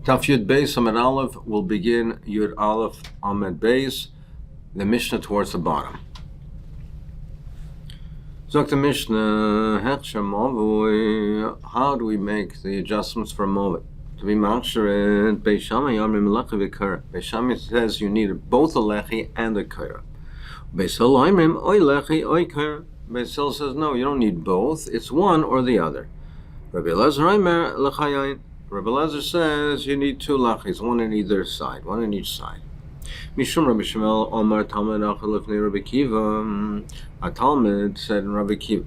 Taf Yud Beis Amud Aleph will begin Yud Aleph Amud Beis, the Mishnah towards the bottom. Zok the Mishnah, Hechsher Mavui, how do we make the adjustments for Mavui? To be Machsheret, Beis Shammai Yamrim Lechi V'Kara. Beis Shammai says you need both a Lechi and a Kara. Beis Hillel Yamrim Oy Lechi Oy Kara. Beis Hillel says no, you don't need both, it's one or the other. Rabbi Elazar Yamr Lechayayin. Rabbi Elazar says you need two lachis, one on either side, one on each side. Mishum Rabbi Shmuel Omar Talmud Achal Lifnei Rabbi Kiva. A Talmud said in Rabbi Kiva.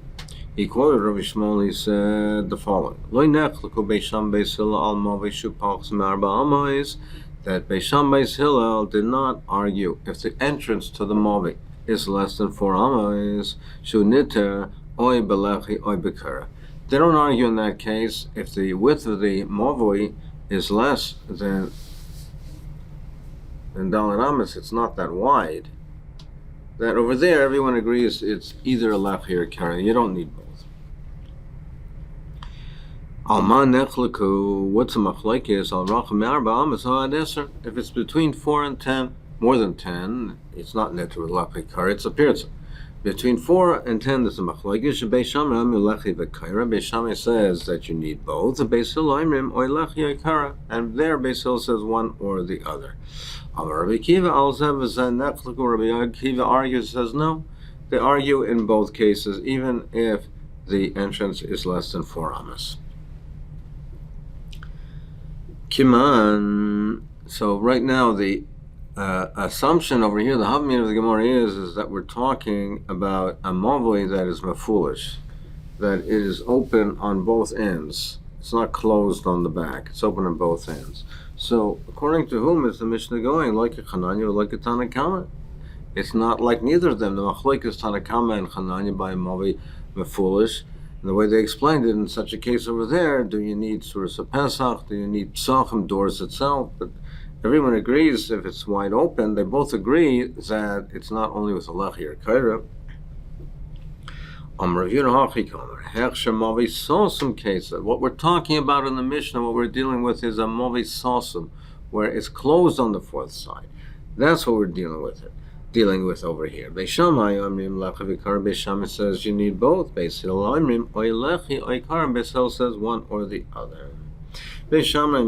He quoted Rabbi Shmuel. He said the following: Lo nechleku Beis Shammai Beis Hillel al mavei shupachs me'arba amayis. That Beis Shammai Beis Hillel did not argue if the entrance to the mavei is less than 4 amayis, shu niter oy belechi oy bekara. They don't argue in that case if the width of the mavoi is less than Dalet Amos, it's not that wide. That over there, everyone agrees it's either a lechi or a kara. You don't need both. Alma nechleku, what's a machlekes? Al racham me'arba amos ha'ad eser. If it's between 4 and 10, more than 10, it's not netter lechi kara. It's a pirza. Between 4 and 10, there's a machlekes. Beis Shammai lechi v'kara. Beis Shammai says that you need both. Beis Hillel imrim oy lechi oy kara, and there Beis Hillel says one or the other. Rabbi Kiva Rabbi Kiva argues, says no. They argue in both cases, even if the entrance is less than 4 amas. Kiman. So right now the assumption over here, the Havmin of the Gemara is that we're talking about a mavoi that is mafulish, that it is open on both ends. It's not closed on the back. It's open on both ends. So, according to whom is the Mishnah going? Like a Chananya or like a Tanakama? It's not like neither of them. The Machlek is Tanakama and Chananya by Mavi Mefulish. And the way they explained it in such a case over there, do you need Suras Pesach? Do you need Psachim, doors itself? But everyone agrees if it's wide open, they both agree that it's not only with a Lechi or Kaira. What we're talking about in the Mishnah, what we're dealing with is a Mavi Sosum, where it's closed on the fourth side. That's what we're dealing with over here. Beis Shammai Beis Shammai says you need both. Beis Hillel Beis Hillel says one or the other. Beis Shammai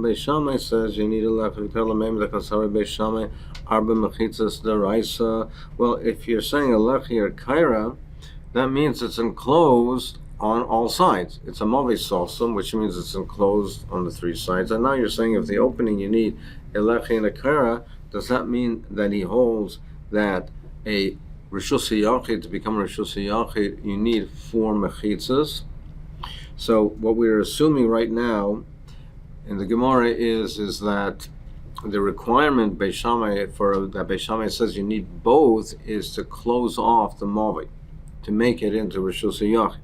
Beis Shammai says you need a lechi v'kara. Beis Shammai arba mechitzas deraisa. Well, if you're saying a lechi or kaira, that means it's enclosed on all sides. It's a mavi sosum, which means it's enclosed on the 3 sides. And now you're saying if the opening you need a lechi and a kaira, does that mean that he holds that a rishus yachid, to become a rishus yachid, you need 4 mechitzas? So what we're assuming right now in the Gemara is that the requirement Beis Shammai that Beis Shammai says you need both is to close off the mavi, to make it into Rishus Yachid.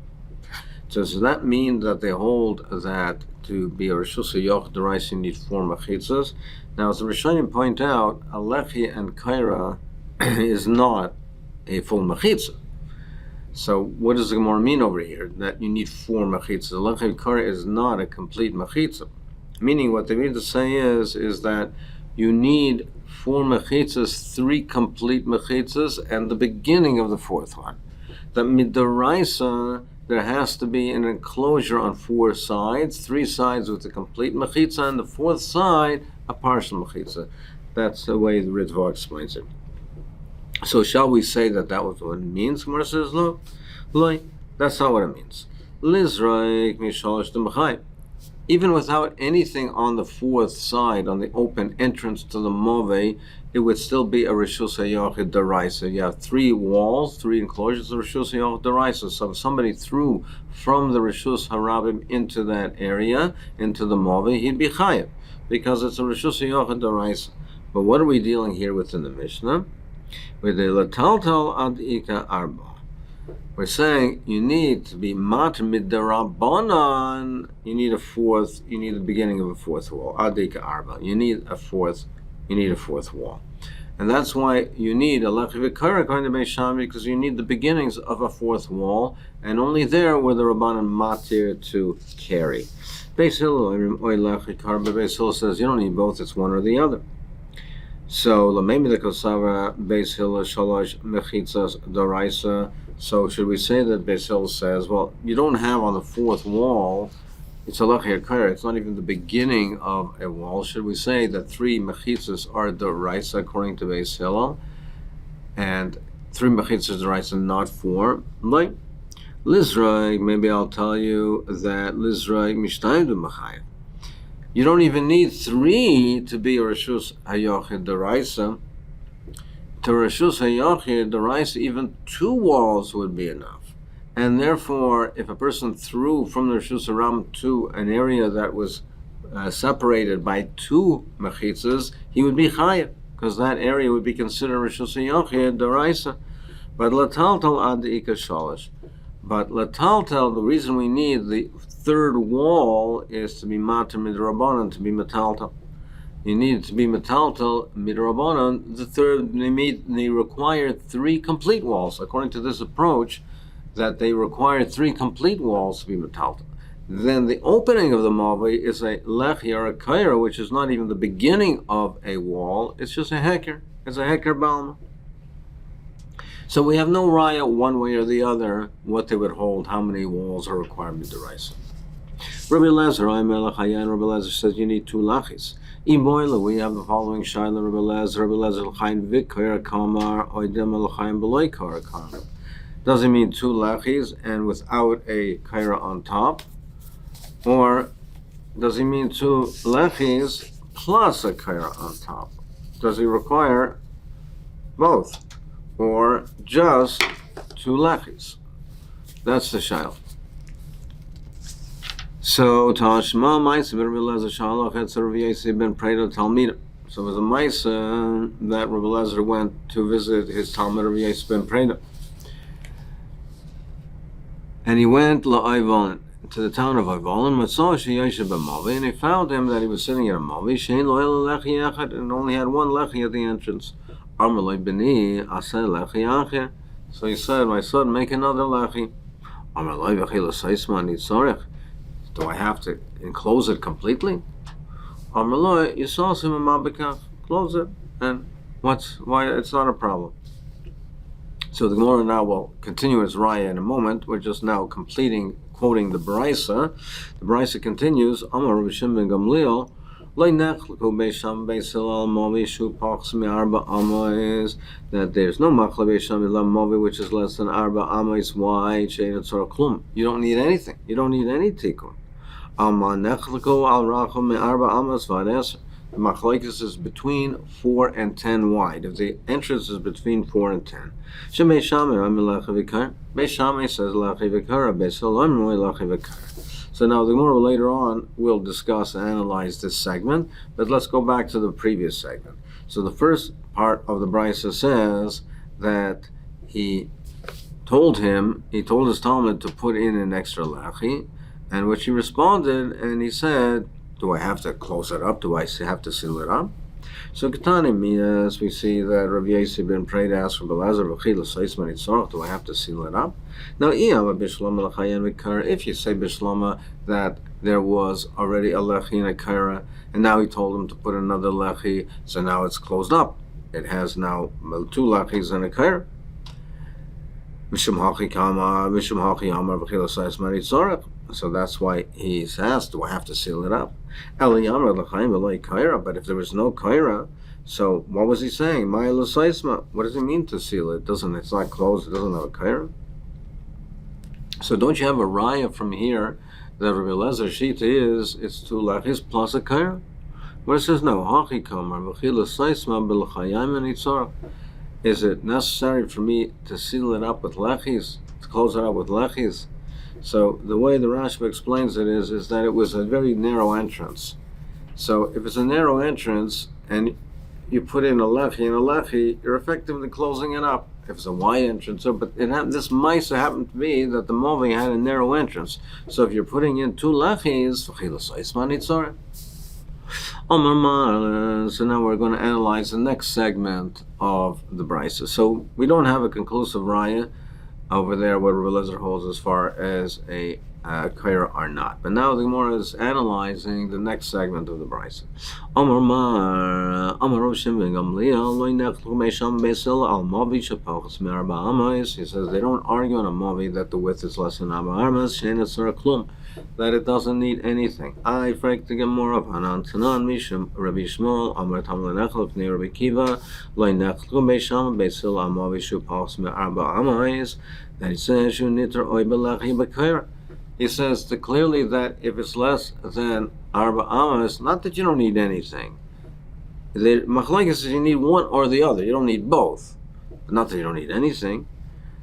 So does that mean that they hold that to be a Rishus Yachid deraisa you need 4 mechitzas? Now, as the Rishonim point out, a lechi and kaira is not a full mechitza. So what does the Gemara mean over here? That you need 4 mechitzas. A lechi and kaira is not a complete mechitza. Meaning what they mean to say is that you need 4 mechitzas, 3 complete mechitzas, and the beginning of the 4th one. That midaraisa, there has to be an enclosure on 4 sides, 3 sides with a complete mechitza, and the 4th side, a partial mechitza. That's the way the Ritva explains it. So shall we say that was what it means? Gemara says, no, that's not what it means. Lizraik mishalish d'machai. Even without anything on the 4th side, on the open entrance to the mavei, it would still be a Rishus Yachid deraisa. You have 3 walls, 3 enclosures of Rishus Yachid deraisa. So if somebody threw from the Rishus Harabim into that area, into the mavei, he'd be chayav, because it's a Rishus Yachid deraisa. But what are we dealing here with in the Mishnah? With a lataltal ad ika arba. We're saying you need to be mat midarabanan. You need the beginning of a 4th wall. Adika arba. You need a 4th wall. And that's why you need a lechi v'kara according to Beis Shammai, because you need the beginnings of a 4th wall, and only there were the Rabbanan matir to carry. Beis Hillel says you don't need both; it's one or the other. So Lamemi the Kosava Beis Hillel Shalosh Mechitzas Doraisa. So should we say that Beis Hillel says, well, you don't have on the fourth wall, it's a Lechia Kaira, it's not even the beginning of a wall. Should we say that 3 Mechitzas are Doraisa according to Beis Hillel, and 3 Mechitzas Doraisa, not 4? Like Lizrai, maybe I'll tell you that Lizrai Mishtayim Machayim. You don't even need 3 to be a Reshus Hayochid Doraisa. To Reshus Hayochid Doraisa, even 2 walls would be enough. And therefore, if a person threw from the Reshus Haram to an area that was separated by 2 Mechitzas, he would be Chayav, because that area would be considered Reshus Hayochid Doraisa. But Lataltal Ad Ika Shalish. But Lataltal, the reason we need the 3rd wall is to be Mater Midrabanan, to be Metaltal. You need to be Metaltal Midrabanan. The 3rd, they require 3 complete walls. According to this approach, that they require 3 complete walls to be Metaltal. Then the opening of the Mavi is a Lechi or a Kaira, which is not even the beginning of a wall, it's just a Heker. It's a Heker Balma. So we have no raya one way or the other what they would hold, how many walls are required in Deraisa. Rabbi Lezer, Rabbi Lezer says you need 2 lachis. Imoila, we have the following shaila. Rabbi Lezer l'chayin v'kar kamar oidem l'chayin b'loy kar kamar. Does it mean 2 lachis and without a kaira on top, or does he mean 2 lachis plus a kaira on top? Does he require both, or just 2 lachis? That's the shaila. So Tashma Maisa Rabbi Lezer Shalach et Rav Yosef ben Preda Talmida. So it was a Maisa that Rabbi Lezer went to visit his Talmud Rav Yosef ben Preda, and he went la'Ivalin, to the town of Ivalin, and he found him that he was sitting at a Mavi, and only had 1 lechi at the entrance. So he said, my son, make another lechi. Do I have to enclose it completely? Close it, and why it's not a problem. So the Gemara now will continue its raya in a moment. We're just now quoting the Brisa. The Brisa continues, Amar Rabbi Shimon ben Gamliel, that there's no machla beisham ilam movi which is less than arba amois. Why? You don't need anything. You don't need any tikkun. The machlokes is between 4 and 10 wide. If the entrance is between 4 and 10. Beis Shammai says lachi v'kara, Beis Hillel lachi v'kara. So now the Gemara later on will discuss and analyze this segment, but let's go back to the previous segment. So the first part of the Brisa says that he told his Talmud to put in an extra lachi, and which he responded, and he said, do I have to close it up? Do I have to seal it up? So Ketani Minas, we see that Rav Yosef ben Preda asked Rabbi Lezer, do I have to seal it up? Now, if you say Bishlama that there was already a lechi and a kaira, and now he told him to put another lechi, so now it's closed up. It has now 2 lechis and a kaira. So that's why he's asked, do I have to seal it up? But if there was no kaira, so what was he saying? What does it mean to seal it? It's not closed, it doesn't have a kaira. So don't you have a raya from here that Rabbi Lezer Shita it's 2 lachis plus a kaira? Where it says no, is it necessary for me to seal it up with lechis, to close it up with lechis? So the way the Rashba explains it is that it was a very narrow entrance. So if it's a narrow entrance and you put in a lechi, you're effectively closing it up. If it's a wide entrance, but this mice happened to be that the Movi had a narrow entrance. So if you're putting in 2 lechis, so now we're going to analyze the next segment of the Brisa. So we don't have a conclusive raya over there what Rabbi Lezer holds as far as a kaira are not. But now the Gemara is analyzing the next segment of the brisa. Amar Mar, Amar Rav Shimon ben Gamliel, Lo nechlu meisham beisil al mavi shepachas me'arba amayis. He says they don't argue on a mavi that the width is less than arba amas, she'en etzara klum, that it doesn't need anything. I frag the Gemara of Hanan Tanan Mishum Rabbi Shmuel Amar Tam Lenechel Pnei Rabbi Kiva Lo nechlu meisham beisil al mavi shepachas me'arba amayis. That he says shu niter oy belachi b'kaira. He says clearly that if it's less than arba amas, not that you don't need anything. The machlokes says you need one or the other. You don't need both. Not that you don't need anything.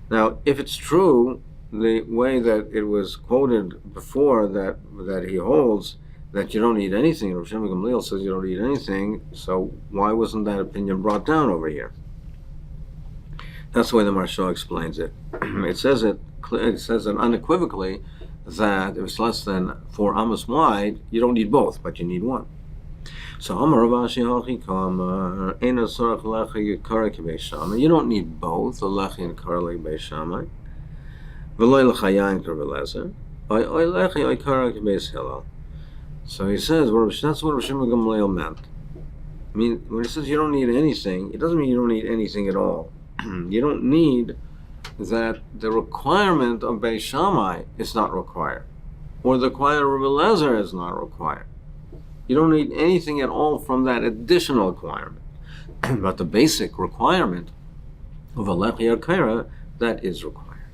Now, if it's true, the way that it was quoted before that he holds that you don't need anything, Rav Shimon ben Gamliel says you don't need anything. So why wasn't that opinion brought down over here? That's the way the Maharsha explains it. It says it unequivocally that if it's less than 4 amos wide, you don't need both, but you need one. So Amar Rav Ashi Hachi Kamar Eina Sorach Lechi Yikara Kibei Shammai. You don't need both a lechi and kara Kibei Shammai. V'loy lechayayin k'Rabelezer. Oy lechi oy kara Kibei Hillel. So he says that's what Rav Shimon ben Gamliel meant. I mean, when he says you don't need anything, it doesn't mean you don't need anything at all. You don't need that the requirement of Beis Shammai is not required, or the requirement of Rebbe is not required. You don't need anything at all from that additional requirement. But the basic requirement of a lechi kaira, that is required.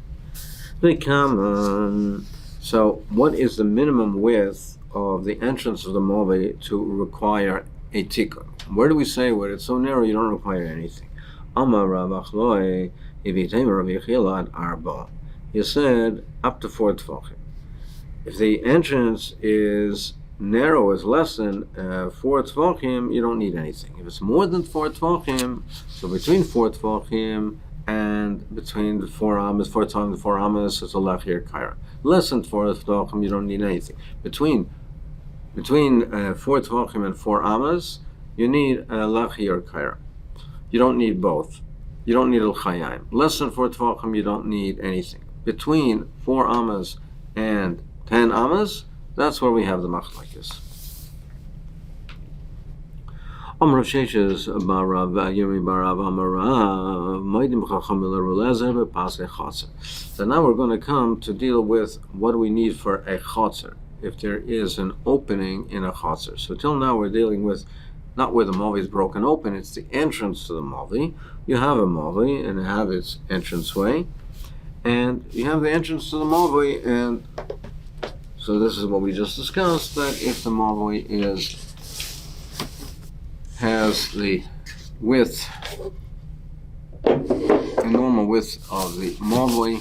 So what is the minimum width of the entrance of the Movi to require a tikkun? Where do we say where it's so narrow you don't require anything? Amar Rav Achloi, Ivitayim Rav Yechiel at Arba. He said up to 4 tefachim. If the entrance is narrow, is less than 4 tefachim, you don't need anything. If it's more than 4 tefachim, so between 4 tefachim and between the 4 amas, 4 times the 4 amas, it's a lachir kaira. Less than 4 tefachim, you don't need anything. Between 4 tefachim and 4 amas, you need a lachir kaira. You don't need both. You don't need al-chayim. Less than 4 tefachim, you don't need anything. Between 4 amas and 10 amas, that's where we have the machlokes. Amr Sheshes Barav Yomi Barav Amarav Maidim Chacham Lezer Bepasei Chotzer. So now we're going to come to deal with what we need for a chotzer, if there is an opening in a chotzer. So till now we're dealing with not where the Movi is broken open, it's the entrance to the Movi. You have a Movi and you have its entranceway, and you have the entrance to the Movi, and so this is what we just discussed, that if the Movi has the width, the normal width of the Movi,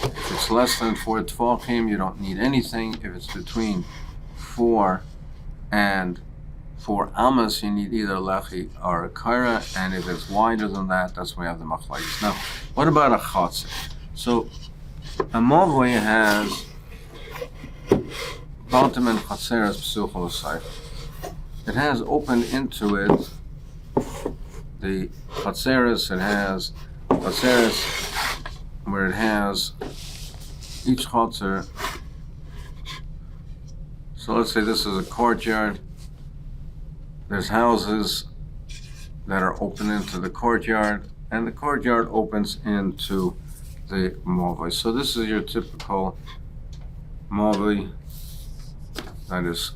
if it's less than 4 tefachim, you don't need anything. If it's between 4 and 4 amas, you need either lechi or a kaira, and if it's wider than that, that's where we have the machlokes. Now, what about a chotzer? So, a Movi has bottom and chatzeres psuchol asayf. It has opened into it the chatzeres. It has chatzeres where it has each chotzer. So let's say this is a courtyard. There's houses that are open into the courtyard, and the courtyard opens into the Movi. So this is your typical Movi that is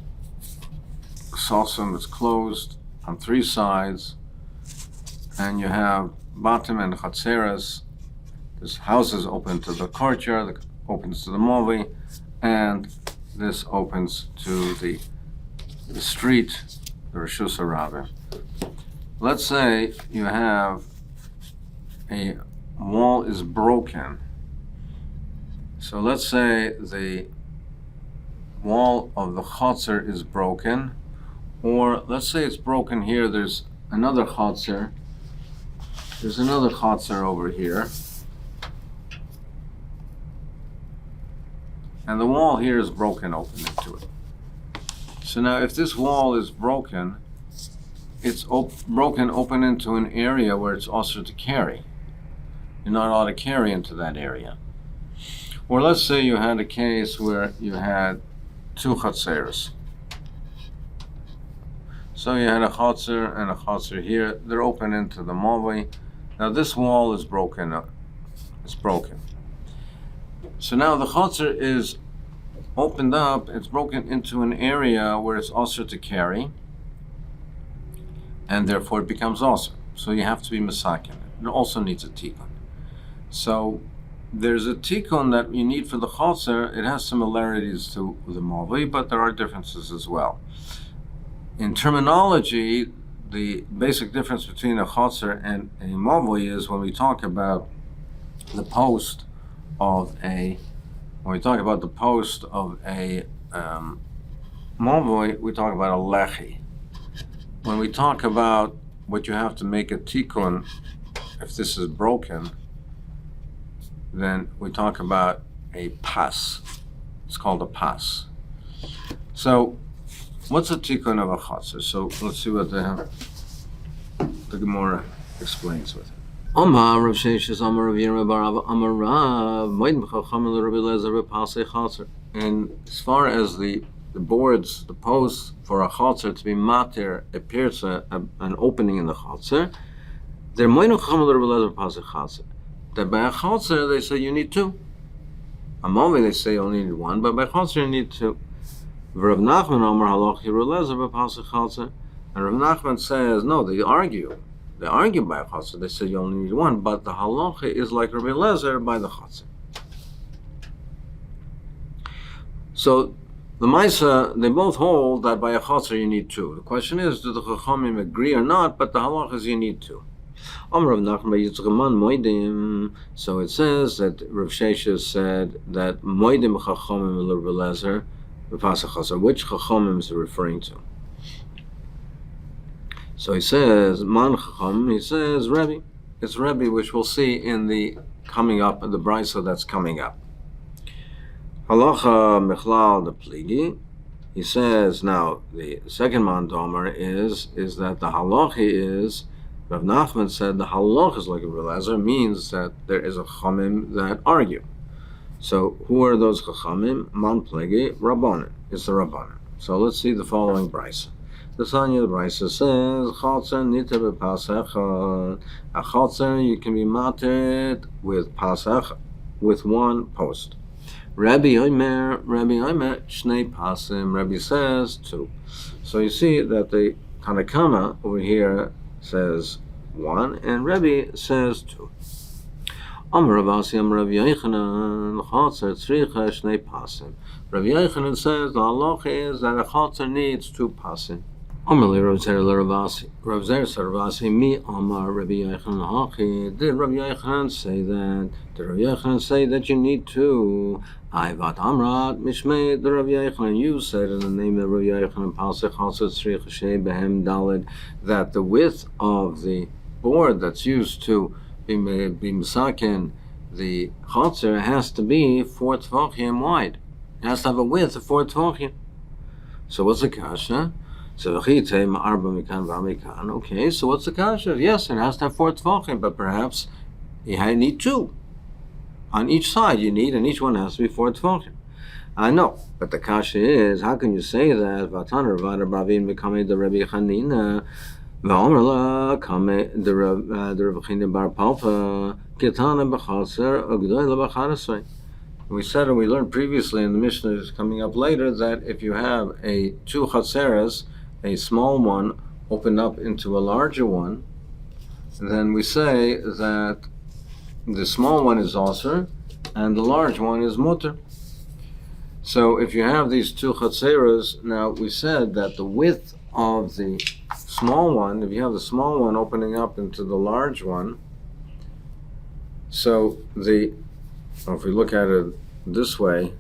sosum, it's closed on 3 sides, and you have bottom and chatzeres. This house is open to the courtyard, that opens to the Movi, and this opens to the street, the Rishus HaRabim. Let's say you have a wall is broken. So let's say the wall of the chotzer is broken, or let's say it's broken here. There's another chotzer. There's another chotzer over here, and the wall here is broken open into it. So now, if this wall is broken, it's broken open into an area where it's also to carry. You're not allowed to carry into that area. Or let's say you had a case where you had two chatzeros. So you had a chatzer and a chatzer here. They're open into the mavoi. Now this wall is broken up. It's broken. So now the chatzer is opened up. It's broken into an area where it's also to carry, and therefore it becomes also. So you have to be masakin. It also needs a tikkun. So there's a tikkun that you need for the chatzer. It has similarities to the mavoi, but there are differences as well. In terminology, the basic difference between a chatzer and a mavoi is when we talk about the post of a mavoi, we talk about a lechi. When we talk about what you have to make a tikkun, if this is broken, then we talk about a pas. It's called a pas. So, what's a tikkun of a chatzer? So let's see what the Gemara explains with it. Amar Rav Sheshes, Amar Rav Yirmiyah bar Rav, Amar Rav, Moed Chacham Rabbi Eliezer b'Pasei Chatzer. And as far as the boards, the posts for a chatzer to be matir, appears an opening in the chatzer, they're Moed Chacham Rabbi Eliezer b'Pasei Chatzer. That by a chatzer they say you need two. A mavoi they say you only need one, but by chatzer you need two. Rav Nachman Amar Halach Rabbi Eliezer b'Pasei Chatzer. And Rav Nachman says, no, they argue by a chatzer. They say you only need one, but the halacha is like Rabbi Eliezer by the chatzer. So the Maisa, they both hold that by a chatzer you need two. The question is, do the Chachamim agree or not? But the halacha is you need two. So it says that Rav Sheshes said that Moedim Chachamim Rabbi Eliezer b'Pasei Chatzer. Which Chachamim is he referring to? So he says, Man Chacham, he says, Rebbe. It's Rebbe, which we'll see in the coming up, the brisa that's coming up. Halacha Mechlal the Pligi. He says, now, the second mandomer is that the halacha is, Rav Nachman said the halacha is like a Rabbi Eliezer, means that there is a Chachamim that argue. So who are those Chachamim? Man Pligi, Rabbanan. It's the Rabbanan. So let's see the following brisa. The Sanya Brisa says, Chatzer nita b'pasecha. A chatzer you can be mated with pasecha, with one post. Rabbi Omer, shnei pasim. Rabbi says two. So you see that the Tanakama over here says one, and Rabbi says two. Amar Rav Asi, Amar Rav Yochanan, chatzer tzricha shnei pasim. Rav Yochanan says the halacha is that a chatzer needs two pasim. Amarli Rav Zer Ravasi. Rav Zer said Ravasi, Mi Amar Rabbi Yochanan Hachi. Did Rabbi Yochanan say that? Did Rabbi Yochanan say that you need two? Ayvat Amrat Mishmei. The Rabbi Yochanan, you said in the name of Rabbi Yochanan Pasech Hatzot Tzrich Shei Behem Daled that the width of the board that's used to be misaken the chatzer has to be 4 tvachim wide. It has to have a width of 4 tvachim. So what's the kasha? So okay, so what's the kasha? Yes, it has to have 4 tvachim, but perhaps you need two. On each side you need, and each one has to be 4 tvachim. I know, but the kasha is, how can you say that? Vataner v'adar bavin becoming the Rabbi Chanina, v'omerla kame the Rabbi Chanina bar Palpa ketana b'chatzer ugdoyla b'charasrei. We said, and we learned previously in the Mishnah is coming up later, that if you have two chatzeres, a small one opened up into a larger one, then we say that the small one is aser and the large one is mutter. So if you have these two chatzeres, now we said that the width of the small one, if you have the small one opening up into the large one, so if we look at it this way,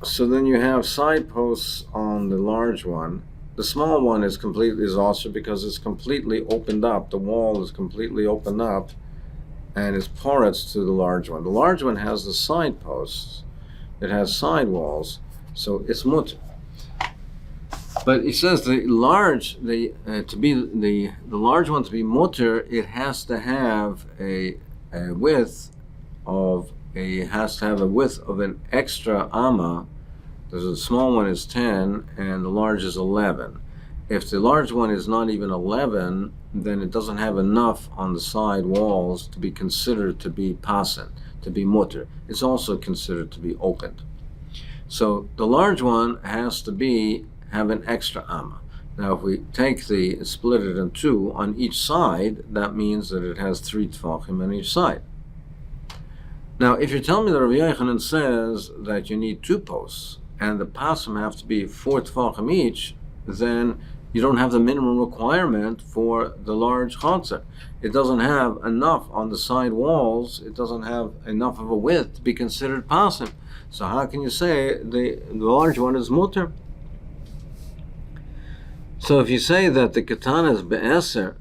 so then you have side posts on the large one. The small one is also because it's completely opened up. The wall is completely opened up, and it's porous to the large one. The large one has the side posts. It has side walls, so it's mutter. But he says the large large one to be mutter, it has to have a width of an extra amma. The small one is 10 and the large is 11. If the large one is not even 11, then it doesn't have enough on the side walls to be considered to be pasen, to be mutter. It's also considered to be opened. So the large one has to have an extra amma. Now if we split it in two on each side, that means that it has 3 tefachim on each side. Now if you tell me that Rabbi Yochanan says that you need 2 posts, and the pasim have to be 4 tefachim each, then you don't have the minimum requirement for the large chotzer. It doesn't have enough on the side walls. It doesn't have enough of a width to be considered pasim. So how can you say the large one is mutter? So if you say that the katana is be'eser,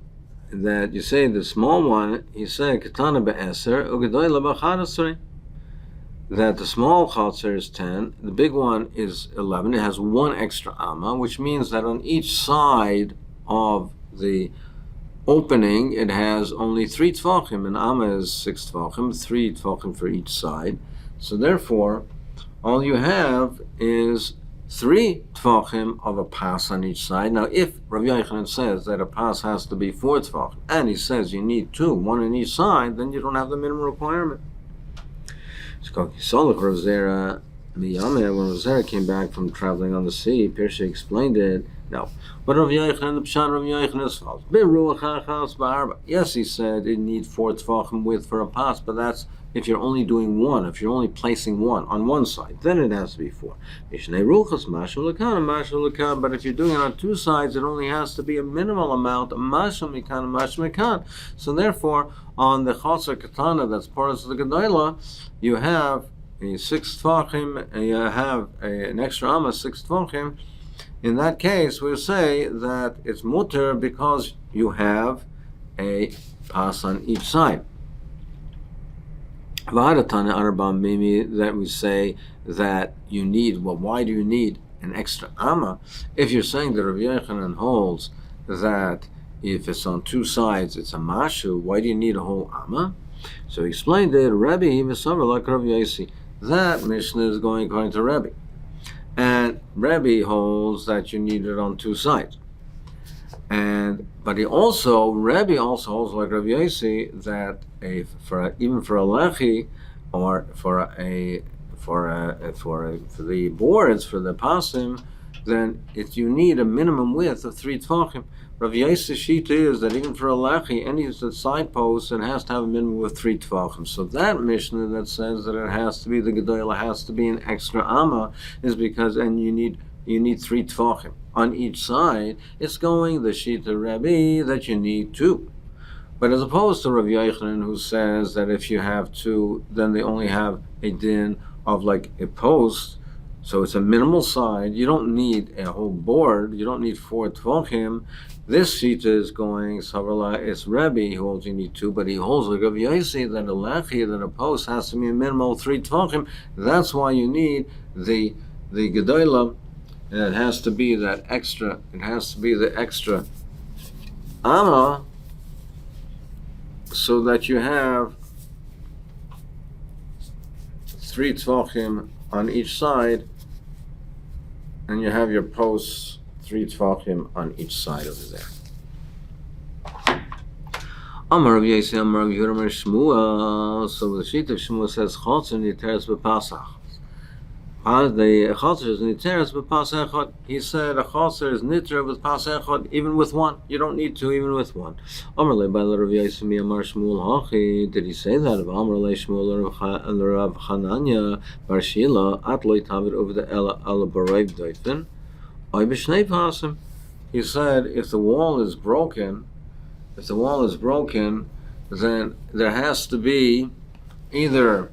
that you say the small one, you say katana be'eser, ugedoyla b'chadasri, that the small chotzer is 10, the big one is 11. It has 1 extra amma, which means that on each side of the opening, it has only 3 tefachim. An amma is 6 tefachim, 3 tefachim for each side. So therefore, all you have is 3 tefachim of a pas on each side. Now, if Rav Yochanan says that a pas has to be 4 tefachim, and he says you need 2, 1 on each side, then you don't have the minimum requirement. When Rav Zera came back from traveling on the sea, Pirsha explained it. No. But Rav Yochanan, the Pshat Rav Yochanan is false. Yes, he said it needs 4 tefachim width for a pas, but that's if you're only doing 1, if you're only placing 1 on one side, then it has to be 4. But if you're doing it on 2 sides, it only has to be a minimal amount of. So therefore, on the chotzer katana that's part of the gedola, you have a 6 tefachim, and you have an extra amma 6 tefachim. In that case, we'll say that it's mutter because you have a pas on each side. That we say that you need, well, why do you need an extra amma? If you're saying that Rav Yochanan holds that if it's on 2 sides, it's a mashu, why do you need a whole amma? So he explained it, Rabbi, like Rav Yosi. That Mishnah is going according to Rabbi. And Rabbi holds that you need it on 2 sides. But Rabbi also holds like Rav Yosi that even for a lechi or for the boards for the pasim, then you need a minimum width of 3 tefachim. Rav Yosef's sheet is that even for a lechi, any of the side posts, it has to have a minimum of 3 tefachim. So that Mishnah that says that it has to be the gedola has to be an extra amma is because you need 3 tefachim on each side. It's going the sheet of Rabbi that you need 2. But as opposed to Rav Yochanan, who says that if you have 2, then they only have a din of like a post, so it's a minimal side. You don't need a whole board. You don't need 4 tefachim. This sheet is going, it's Rebbe who holds you need 2, but he holds like Rav Yosi that a lechi, that a post has to be a minimum of 3 tefachim. That's why you need the gedola, and it has to be that extra. It has to be the extra amma, so that you have 3 tefachim on each side, and you have your posts 3 tefachim on each side over there. Amar Rav Yossi, Amar Rav Yehuda, Amar Shmuel. So the sheet of Shmuel says chotzer niteres b'pasach. The chotzer is niteres b'pasach. He said a chotzer is niter with pasach even with 1. You don't need 2 even with 1. Amar le by Rav Yossi mi Amar Shmuel hachi. Did he say that? Amar le Shmuel Rav Hananya bar Shila at lo yitavid over the ela barev doifen. He said, if the wall is broken, then there has to be either,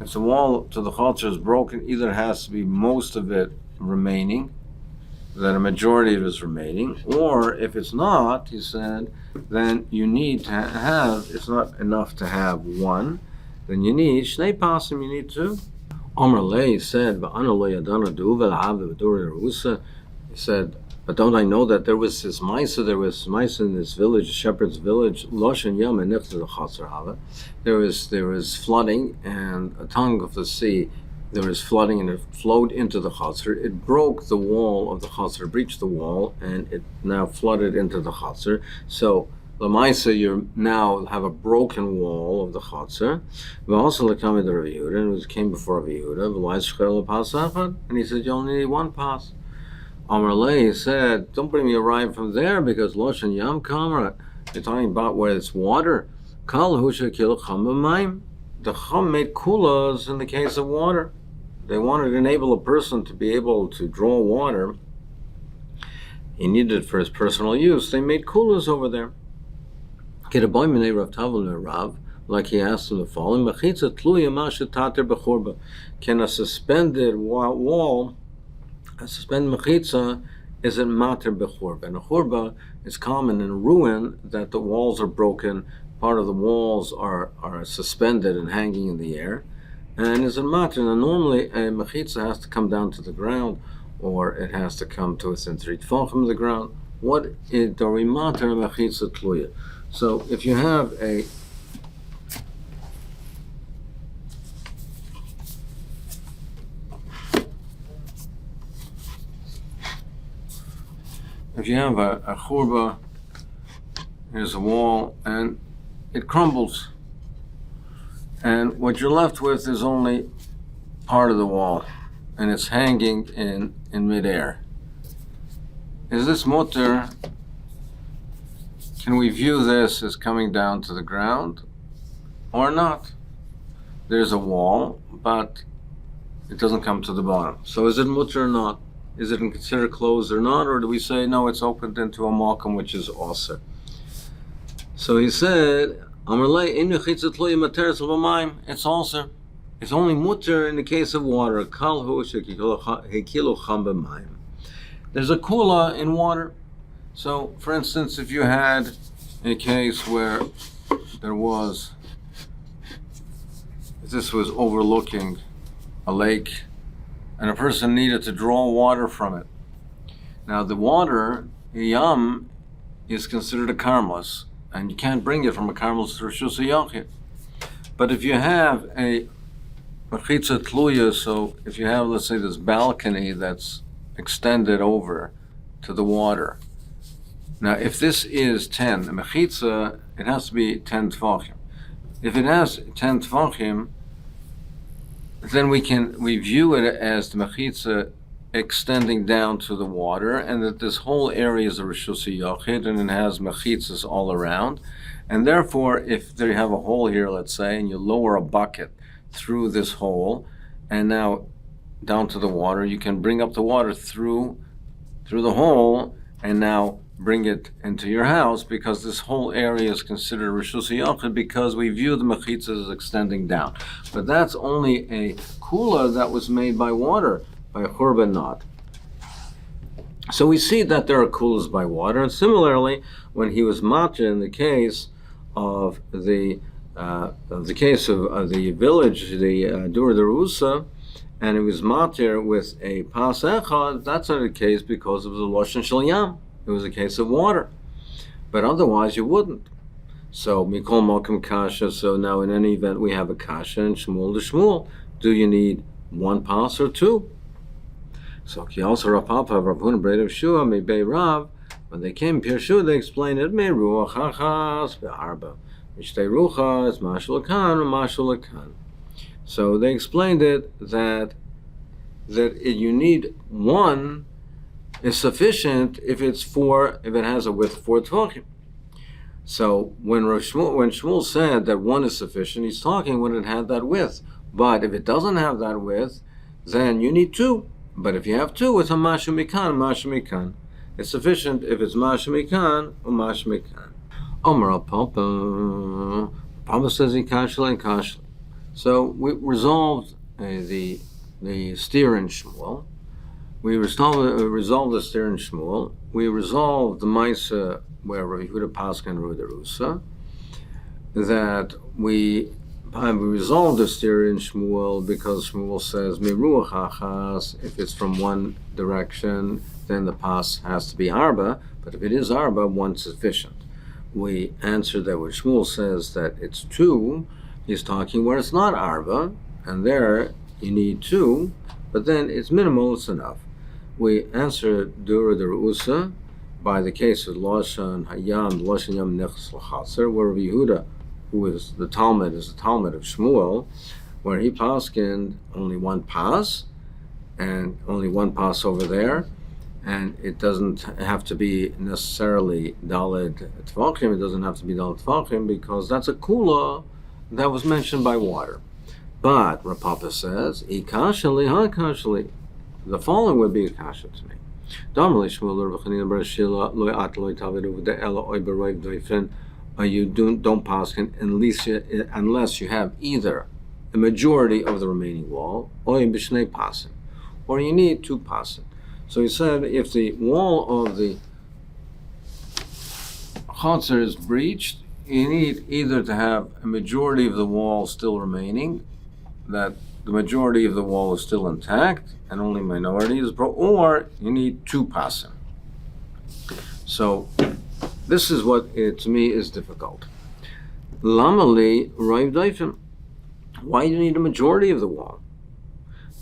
if the wall to the chotzer is broken, either has to be most of it remaining, that a majority of it is remaining, or if it's not, he said, then you need to have, it's not enough to have 1, then you need shnei pasim, you need 2. Omer Lei said, he said, but don't I know that there was this mice in this village, a shepherd's village, there was flooding and a tongue of the sea. There was flooding and it flowed into the chaser. It broke the wall of the chaser, breached the wall, and it now flooded into the chaser. So Lamaisa, you now have a broken wall of the chaser. And it came before Rav Yehuda, and he said, you only need one pass. Amar Lei said, don't bring me a ride from there because Loshan Yam Kamrat. You're talking about where it's water. Kal Husha Kil Cham B'mayim. The Chum made kulas in the case of water. They wanted to enable a person to be able to draw water. He needed it for his personal use. They made kulas over there. Like he asked him the following: can a suspended wall, a suspended mechitza, is it mater bechurba? And a churba is common in a ruin that the walls are broken, part of the walls are suspended and hanging in the air, and is a mater. Now normally a mechitza has to come down to the ground, or it has to come to within 3 tefachim of the ground. What is dori mater mechitza tluya? So if you have a churba, here's a wall, and it crumbles, and what you're left with is only part of the wall, and it's hanging in midair. Is this mutter? Can we view this as coming down to the ground or not? There's a wall, but it doesn't come to the bottom. So is it mutter or not? Is it considered closed or not? Or do we say, no, it's opened into a malkum, which is also? So he said, it's also. It's only mutter in the case of water. There's a kula in water. So, for instance, if you had a case where this was overlooking a lake, and a person needed to draw water from it. Now, the water, yam, is considered a karmelis, and you can't bring it from a karmelis to Rishus HaYachid. But if you have a mechitza tluya, so if you have, let's say, this balcony that's extended over to the water. Now, if this is 10, the mechitza, it has to be 10 tefachim. If it has 10 tefachim, then we view it as the mechitza extending down to the water, and that this whole area is a Rishus HaYachid, and it has mechitzas all around. And therefore, if there you have a hole here, let's say, and you lower a bucket through this hole, and now down to the water, you can bring up the water through the hole, and now bring it into your house, because this whole area is considered Rishus HaYachid, because we view the mechitzas as extending down. But that's only a kula that was made by water, by a churba not. So we see that there are kulas by water, and similarly, when he was matcha in the case of the village, the Dur Derusa, and it was matir with a pas echad, that's not the case because of the loshen shel yam. It was a case of water, but otherwise you wouldn't. So mikol malkim kasha. So now in any event we have a kasha and shmuel to shmuel. Do you need one pas or two? So ki also Rav Papa Rav Huna Brei of Shua may be Rav. When they came Pirshu, they explained it may ruach hachas be'arba. Mishtei ruchas mashul akan or mashul akan. So they explained it that you need one is sufficient if it has a width 4 tefachim. So when Shmuel said that one is sufficient, he's talking when it had that width. But if it doesn't have that width, then you need 2. But if you have 2, it's a mashu mikan. It's sufficient if it's mashu mikan or mashu mikan. Omer Papa. Papa says in kashla and kashla. So we resolved the steer in Shmuel. We resolved the steer in Shmuel. We resolved the Maisa where Rav Yehuda Paskin Ruderusa, that we We resolve this theory in Shmuel because Shmuel says Miruach Achas. If it's from one direction, then the pas has to be arba. But if it is arba, one's sufficient. We answer that when Shmuel says that it's two, he's talking where it's not arba, and there you need two, but then it's minimal, it's enough. We answer Dura the Ru'usa by the case of Loshan Hayam, Loshan Yam Nechs L'Chatzer, where Yehuda, who is the Talmud of Shmuel, where he paskined only one pas, and only one pas over there, and it doesn't have to be necessarily Daled Tvachim, it doesn't have to be Daled Tvachim, because that's a kula that was mentioned by water. But Rav Papa says, Ikashali HaKashali, the following would be a kasha to me. You don't paskin unless you have either a majority of the remaining wall, or you need two pasin. So he said, if the wall of the chatzar is breached, you need either to have a majority of the wall still remaining, that the majority of the wall is still intact, and only minority is or you need two pasim. So this is what to me is difficult. Lamali Rav Daifim. Why do you need a majority of the wall?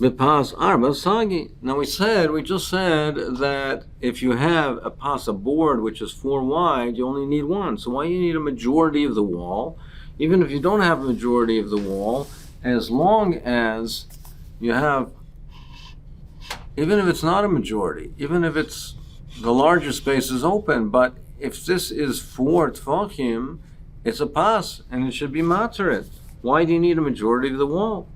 Bipas arba sagi. Now we just said that if you have a board which is 4 wide, you only need one. So why do you need a majority of the wall? Even if you don't have a majority of the wall, as long as you have, even if it's not a majority, even if it's the larger space is open, but if this is 4 tfachim, it's a pas, and it should be materet. Why do you need a majority of the wall?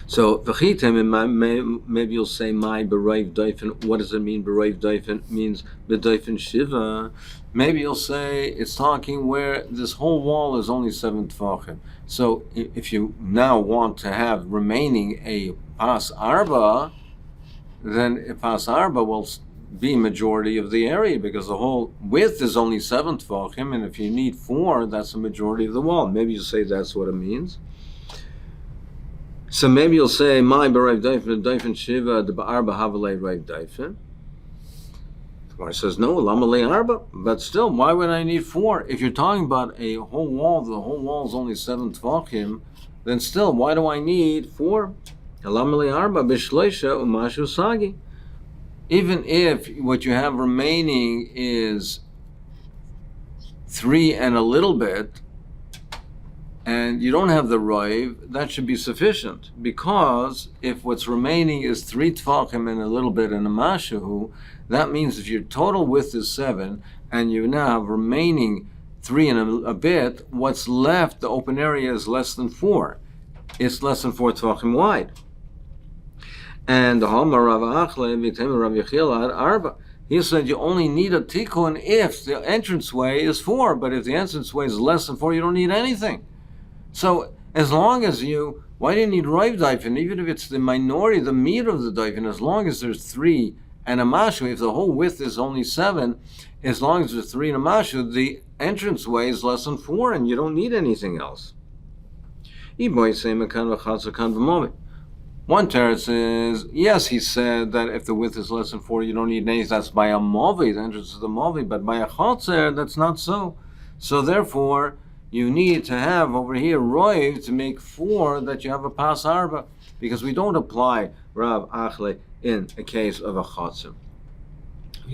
So maybe you'll say my berayv daifin. What does it mean? Berayv daifin means bedaifin shiva. Maybe you'll say it's talking where this whole wall is only 7 tefachim. So if you now want to have remaining a pas arba, then a pas arba will be majority of the area because the whole width is only 7 tefachim, and if you need 4, that's the majority of the wall. Maybe you say that's what it means. So maybe you'll say, my b'rayv daifin shiva de ba'arba havalei rayv daifin. The Gemara says, no, lamalei arba. But still, why would I need 4? If you're talking about a whole wall, the whole wall is only 7 tvachim, then still, why do I need 4? Lamalei arba b'shleisha umashu sagi. Even if what you have remaining is 3 and a little bit, and you don't have the rayv, that should be sufficient. Because if what's remaining is 3 tfachim and a little bit and a mashahu, that means if your total width is 7, and you now have remaining 3 and a bit, what's left, the open area, is less than 4. It's less than 4 tfachim wide. And the Hama Rav Achle, Vitem Rav Yechiel had Arba. He said you only need a tikkun if the entranceway is 4, but if the entranceway is less than 4, you don't need anything. So as long as why do you need rayv daifin? Even if it's the minority, the meat of the daifin, as long as there's 3 and a mashu, if the whole width is only 7, as long as there's 3 and a mashu, the entranceway is less than 4, and you don't need anything else. One teretz is, yes, he said that if the width is less than 4, you don't need anything. That's by a movi, the entrance of the movi, but by a chatzer, that's not so. So therefore, you need to have over here roiv to make 4 that you have a pas arba, because we don't apply Rav Achle in a case of a chatzer.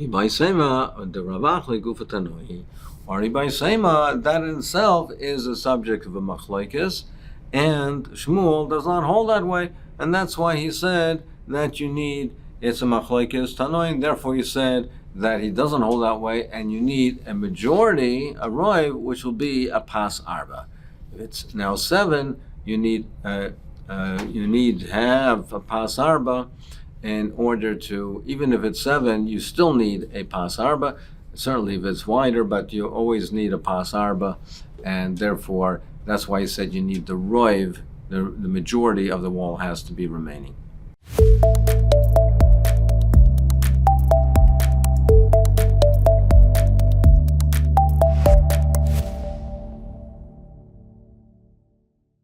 By Sema, the Rav Achle gufatanoi, or by Sema, that in itself is a subject of a machlekes, and Shmuel does not hold that way, and that's why he said that you need, it's a machlekes tanoi, therefore he said that he doesn't hold that way, and you need a majority, a roiv, which will be a pas arba. If it's now 7, you need to have a pas arba in order to, even if it's 7, you still need a pas arba. Certainly if it's wider, but you always need a pas arba, and therefore that's why he said you need the roiv, the majority of the wall has to be remaining.